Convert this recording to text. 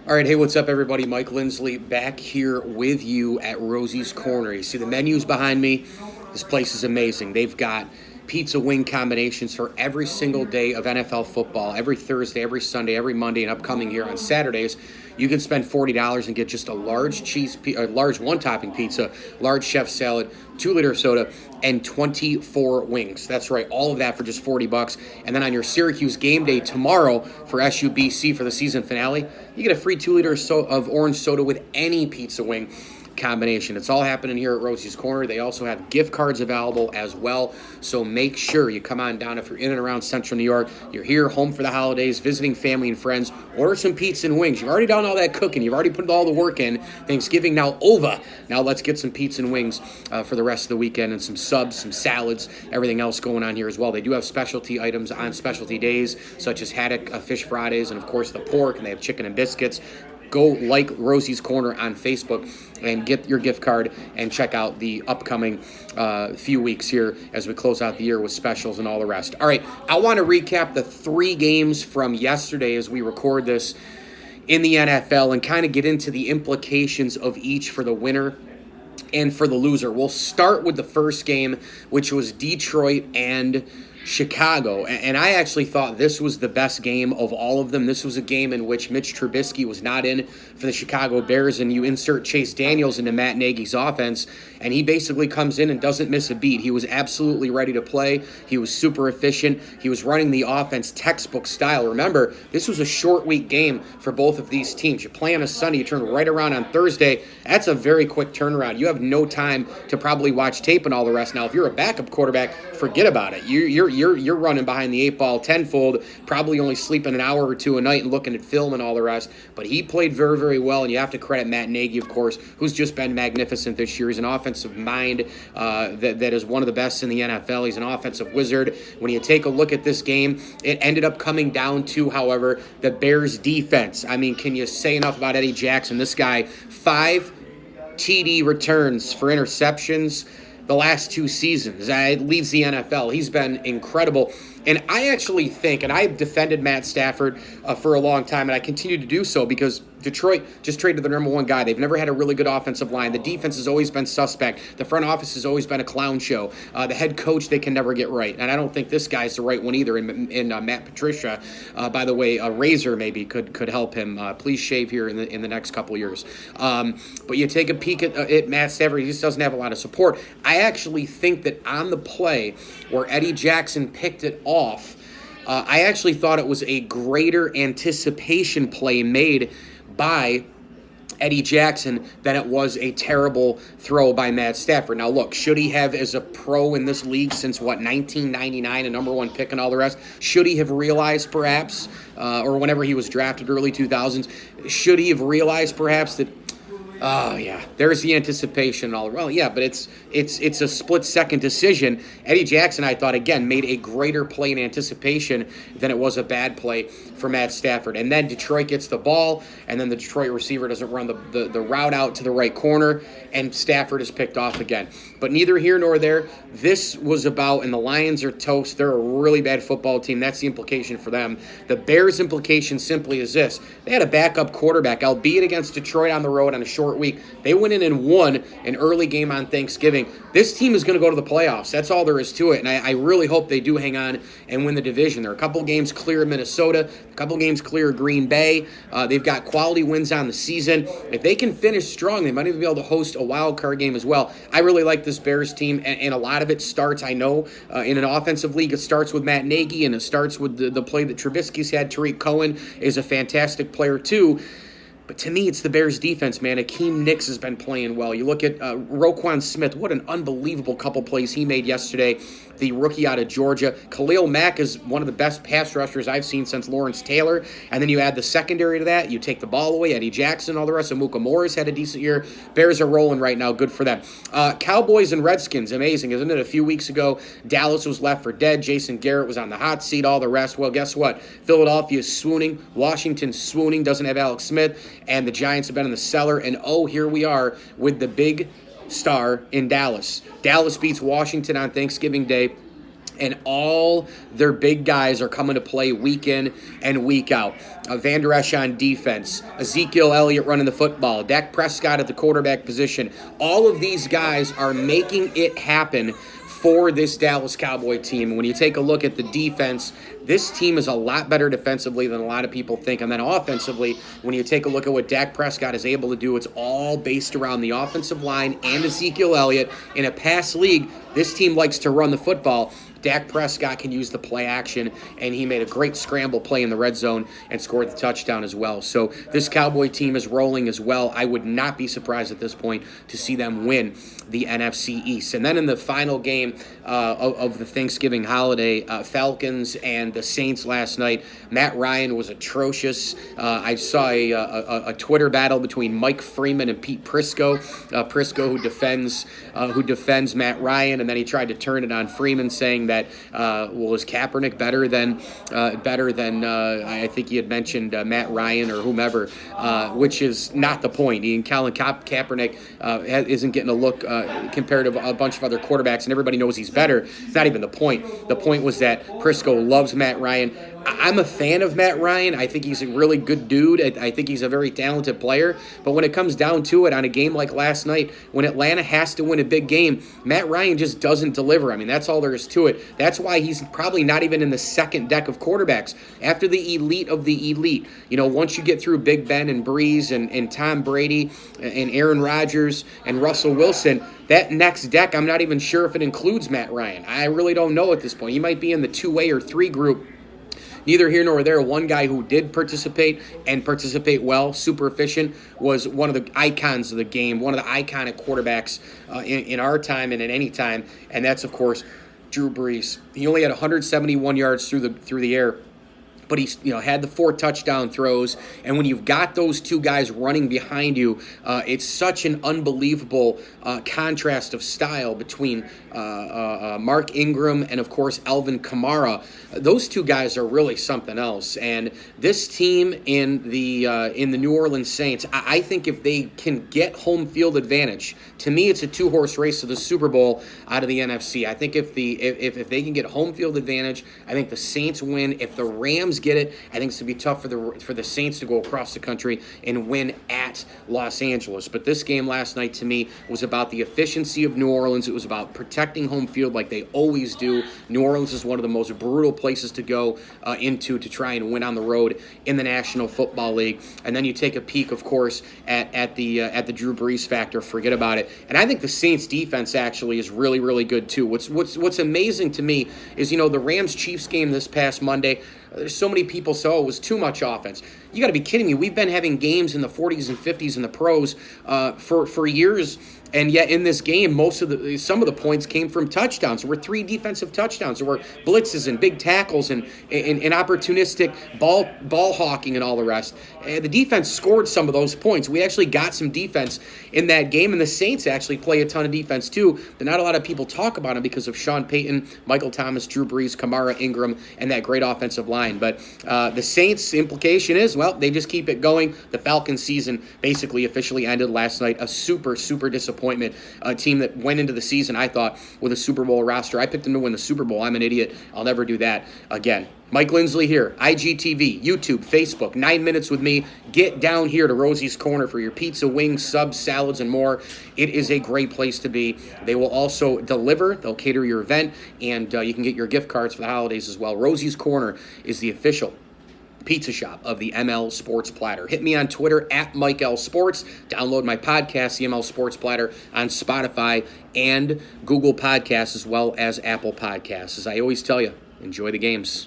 All right, hey, what's up, everybody? Mike Lindsley back here with you at Rosie's Corner. You see the menus behind me? This place is amazing. They've got pizza wing combinations for every single day of NFL football, every Thursday, every Sunday, every Monday, and upcoming here on Saturdays. You can spend $40 and get just a large one-topping pizza, large chef salad, 2-liter soda, and 24 wings. That's right, all of that for just $40. And then on your Syracuse game day tomorrow for SUBC for the season finale, you get a free 2 liters of orange soda with any pizza wing combination. It's all happening here at Rosie's Corner. They also have gift cards available as well. So make sure you come on down if you're in and around Central New York. You're here, home for the holidays, visiting family and friends. Order some pizza and wings. You've already done all that cooking. You've already put all the work in. Thanksgiving now over. Now let's get some pizza and wings for the rest of the weekend, and some subs, some salads, everything else going on here as well. They do have specialty items on specialty days, such as haddock Fish Fridays, and of course the pork, and they have chicken and biscuits. Go like Rosie's Corner on Facebook and get your gift card and check out the upcoming few weeks here as we close out the year with specials and all the rest. All right, I want to recap the 3 games from yesterday as we record this in the NFL and kind of get into the implications of each for the winner and for the loser. We'll start with the first game, which was Detroit and Chicago, and I actually thought this was the best game of all of them. This was a game in which Mitch Trubisky was not in for the Chicago Bears, and you insert Chase Daniels into Matt Nagy's offense, and he basically comes in and doesn't miss a beat. He was absolutely ready to play. He was super efficient. He was running the offense textbook style. Remember, this was a short week game for both of these teams. You play on a Sunday, you turn right around on Thursday. That's a very quick turnaround. You have no time to probably watch tape and all the rest. Now, if you're a backup quarterback, forget about it. You're running behind the 8 ball tenfold, probably only sleeping an hour or two a night and looking at film and all the rest. But he played very, very well, and you have to credit Matt Nagy, of course, who's just been magnificent this year. He's an offensive mind that is one of the best in the NFL. He's an offensive wizard. When you take a look at this game, it ended up coming down to, however, the Bears' defense. I mean, can you say enough about Eddie Jackson? This guy, 5 TD returns for interceptions the last 2 seasons. It leads the NFL. He's been incredible. And I actually think, and I've defended Matt Stafford for a long time, and I continue to do so because Detroit just traded their number 1 guy. They've never had a really good offensive line. The defense has always been suspect. The front office has always been a clown show. The head coach, they can never get right. And I don't think this guy's the right one either. And Matt Patricia, by the way, a razor maybe could help him. Please shave here in the next couple years. But you take a peek at Matt Stafford, he just doesn't have a lot of support. I actually think that on the play where Eddie Jackson picked it off, I actually thought it was a greater anticipation play made by Eddie Jackson than it was a terrible throw by Matt Stafford. Now, look, should he have, as a pro in this league since, 1999, a number 1 pick and all the rest, should he have realized perhaps, or whenever he was drafted, early 2000s, should he have realized perhaps that, oh, yeah, there's the anticipation and all. Well, yeah, but it's a split-second decision. Eddie Jackson, I thought, again, made a greater play in anticipation than it was a bad play for Matt Stafford. And then Detroit gets the ball, and then the Detroit receiver doesn't run the route out to the right corner, and Stafford is picked off again. But neither here nor there. This was about, and the Lions are toast. They're a really bad football team. That's the implication for them. The Bears' implication simply is this. They had a backup quarterback, albeit against Detroit on the road on a short week. They went in and won an early game on Thanksgiving. This team is going to go to the playoffs. That's all there is to it, and I really hope they do hang on and win the division. They're a couple games clear of Minnesota, a couple games clear of Green Bay. They've got quality wins on the season. If they can finish strong, they might even be able to host a wild card game as well. I really like this Bears team, and a lot of it starts, I know, in an offensive league, it starts with Matt Nagy, and it starts with the play that Trubisky's had. Tariq Cohen is a fantastic player too. But to me, it's the Bears' defense, man. Akeem Nicks has been playing well. You look at Roquan Smith. What an unbelievable couple plays he made yesterday. The rookie out of Georgia. Khalil Mack is one of the best pass rushers I've seen since Lawrence Taylor. And then you add the secondary to that. You take the ball away. Eddie Jackson, all the rest. Amuka Morris had a decent year. Bears are rolling right now. Good for them. Cowboys and Redskins. Amazing, isn't it? A few weeks ago, Dallas was left for dead. Jason Garrett was on the hot seat. All the rest. Well, guess what? Philadelphia is swooning. Washington's swooning. Doesn't have Alex Smith. And the Giants have been in the cellar. And, oh, here we are with the big star in Dallas. Dallas beats Washington on Thanksgiving Day. and all their big guys are coming to play week in and week out. Van Der Esch on defense, Ezekiel Elliott running the football, Dak Prescott at the quarterback position. All of these guys are making it happen for this Dallas Cowboy team. When you take a look at the defense, this team is a lot better defensively than a lot of people think. And then offensively, when you take a look at what Dak Prescott is able to do, it's all based around the offensive line and Ezekiel Elliott. In a pass league, this team likes to run the football. Dak Prescott can use the play action, and he made a great scramble play in the red zone and scored the touchdown as well. So this Cowboy team is rolling as well. I would not be surprised at this point to see them win the NFC East. And then in the final game of the Thanksgiving holiday, Falcons and the Saints last night, Matt Ryan was atrocious. I saw a Twitter battle between Mike Freeman and Pete Prisco. Prisco, who defends Matt Ryan, and then he tried to turn it on Freeman, saying that is Kaepernick better than I think he had mentioned Matt Ryan or whomever, which is not the point. Colin Kaepernick isn't getting a look compared to a bunch of other quarterbacks, and everybody knows he's better. It's not even the point. The point was that Prisco loves Matt Ryan. I'm a fan of Matt Ryan. I think he's a really good dude. I think he's a very talented player. But when it comes down to it, on a game like last night, when Atlanta has to win a big game, Matt Ryan just doesn't deliver. I mean, that's all there is to it. That's why he's probably not even in the second deck of quarterbacks. After the elite of the elite, once you get through Big Ben and Breeze and Tom Brady and Aaron Rodgers and Russell Wilson, that next deck, I'm not even sure if it includes Matt Ryan. I really don't know at this point. He might be in the 2A or 3 group. Neither here nor there. One guy who did participate and participate well, super efficient, was one of the icons of the game, one of the iconic quarterbacks in our time and at any time, and that's, of course, Drew Brees. He only had 171 yards through the air, but he had the 4 touchdown throws. And when you've got those two guys running behind you, it's such an unbelievable contrast of style between Mark Ingram and, of course, Alvin Kamara. Those two guys are really something else. And this team in the New Orleans Saints, I think if they can get home field advantage, to me it's a 2-horse race to the Super Bowl out of the NFC. I think if they can get home field advantage, I think the Saints win. If the Rams get it, I think it's going to be tough for the Saints to go across the country and win at Los Angeles. But this game last night, to me, was about the efficiency of New Orleans. It was about protecting home field like they always do. New Orleans is one of the most brutal places to go into to try and win on the road in the National Football League. And then you take a peek, of course, at the Drew Brees factor. Forget about it. And I think the Saints defense actually is really, really good too. What's amazing to me is, the Rams-Chiefs game this past Monday, there's so many people say, it was too much offense. You got to be kidding me. We've been having games in the 40s and 50s in the pros for years, and yet in this game, some of the points came from touchdowns. There were 3 defensive touchdowns. There were blitzes and big tackles and opportunistic ball hawking and all the rest. And the defense scored some of those points. We actually got some defense in that game, and the Saints actually play a ton of defense too, but not a lot of people talk about them because of Sean Payton, Michael Thomas, Drew Brees, Kamara, Ingram, and that great offensive line. But the Saints' implication is, they just keep it going. The Falcons season basically officially ended last night. A super, super disappointment. A team that went into the season, I thought, with a Super Bowl roster. I picked them to win the Super Bowl. I'm an idiot. I'll never do that again. Mike Lindsley here, IGTV, YouTube, Facebook, 9 Minutes with Me. Get down here to Rosie's Corner for your pizza, wings, subs, salads, and more. It is a great place to be. They will also deliver. They'll cater your event, and you can get your gift cards for the holidays as well. Rosie's Corner is the official pizza shop of the ML Sports Platter. Hit me on Twitter at Mike L Sports. Download my podcast, the ML Sports Platter, on Spotify and Google Podcasts as well as Apple Podcasts. As I always tell you, enjoy the games.